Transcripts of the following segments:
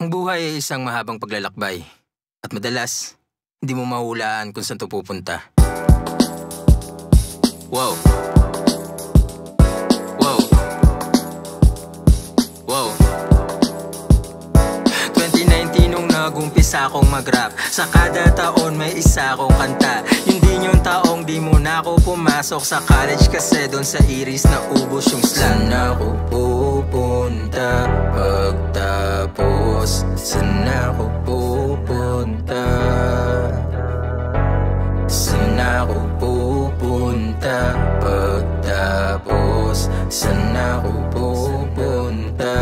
Ang buhay ay isang mahabang paglalakbay. At madalas, hindi mo mahulaan kung saan ito pupunta. Wow. Wow. Wow. 2019 nung nag-umpisa akong mag-rap. Sa kada taon may isa akong kanta. Yung din yung taong di mo na ako pumasok sa college, kasi doon sa Iris na ubos yung slang. Saan ako pupunta pagtapos? Saan ako pupunta? Saan ako pupunta pagtapos? Saan ako pupunta?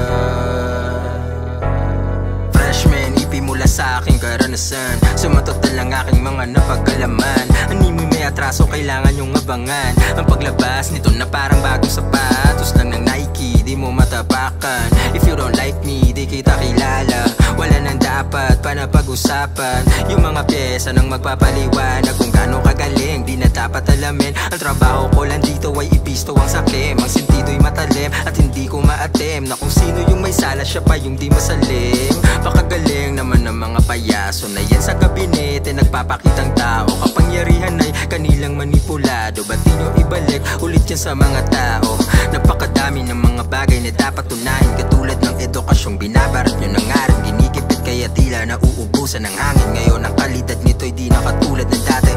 Freshman, ipimula sa aking karanasan. Sumatot na lang aking mga napagkalaman. Animoy may atraso, kailangan yung abangan. Ang paglabas nito na parang bagong sapatos lang ng Nike, di mo matapakan. If you don't like me, di kita kilala. Wala nang dapat pa na pag-usapan. Yung mga pyesa nang magpapaliwanag kung gaano kagaling, di na dapat alamin. Ang trabaho ko lang dito ay ipisto ang sakim. Ang sentido'y matalim at hindi ko maatim na kung sino yung may sala, siya pa yung di masalim. Pakagaling naman ng mga payaso na yan sa gabinete, nagpapakitang tao. Kapangyarihan ay kanilang manipulado. Ba't di nyo ibalik ulit yan sa mga tao? Napakadami ng mga bagay na dapat tunahin, katulad ng edukasyong binabarat nyo ng aral. Ginikipit kaya tila nauubusan ng hangin. Ngayon ang kalidad nito'y di na katulad ng dati.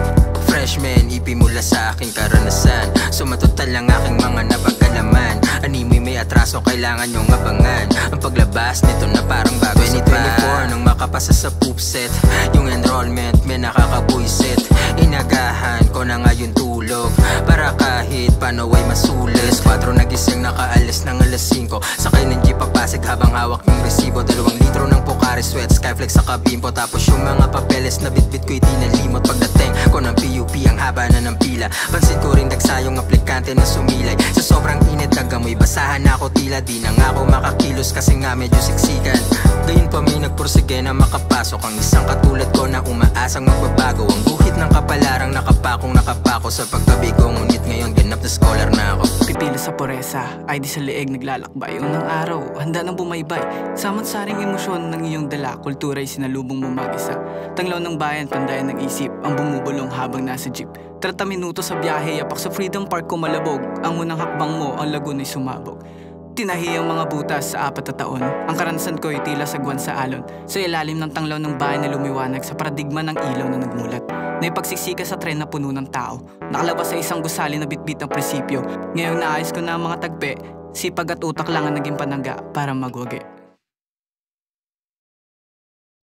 Freshman, ipimula sa aking karanasan. Sumatotal lang aking mga napagkalaman. Animoy may atraso, kailangan nyong abangan. Ang paglabas nito na parang bago 2024 nung makapasa sa poopset. Yung enrollment may nakakabuisit. Inagahan ko na ngayon tulog para kahit paano ay masulis. 4 nagising, nakaalis ng alas 5. Sakay ng jeep papasig habang hawak yung resibo. 2 litro ng Pocari Sweat, Skyflex sa kabimpo. Tapos yung mga papeles na bitbit ko'y di nalimot. Pagdating ko ng PUP, ang haba na ng pila. Pansin ko rin dagsayong aplikante na sumilay. Sa sobrang init nagamoy, basahan na ako, tila di na nga ako makakilos kasi nga medyo siksikan. Gayon pa may nagpursige na makapasok ang isang katulad ko na umaasang magbabago. Ang guhit ng kapalarang nakapako sa pagkabigo. Ngunit ngayon ganap na scholar na ako. Pipila sa poresa, ID sa leeg naglalakbay. Unang araw, handa nang bumaybay. Samot-saring emosyon ng iyong dala, kultura'y sinalubong mo mag-isa. Tanglaw ng bayan, pandayan ng isip, ang bumubulong habang nasa jeep. 30 minuto sa biyahe, yapak sa Freedom Park ko malabog. Ang unang hakbang mo, ang laguna'y sumabog. Tinahi ang mga butas sa 4 na taon. Ang karanasan ko'y tila sagwan sa alon. Sa ilalim ng tanglaw ng bayan na lumiwanag sa paradigma ng ilaw na nagmulat. Naipagsiksika sa tren na puno ng tao. Nakalabas sa isang gusali na bitbit ng prinsipyo. Ngayong naayos ko na ang mga tagpe, sipag at utak lang ang naging panangga para magwagi.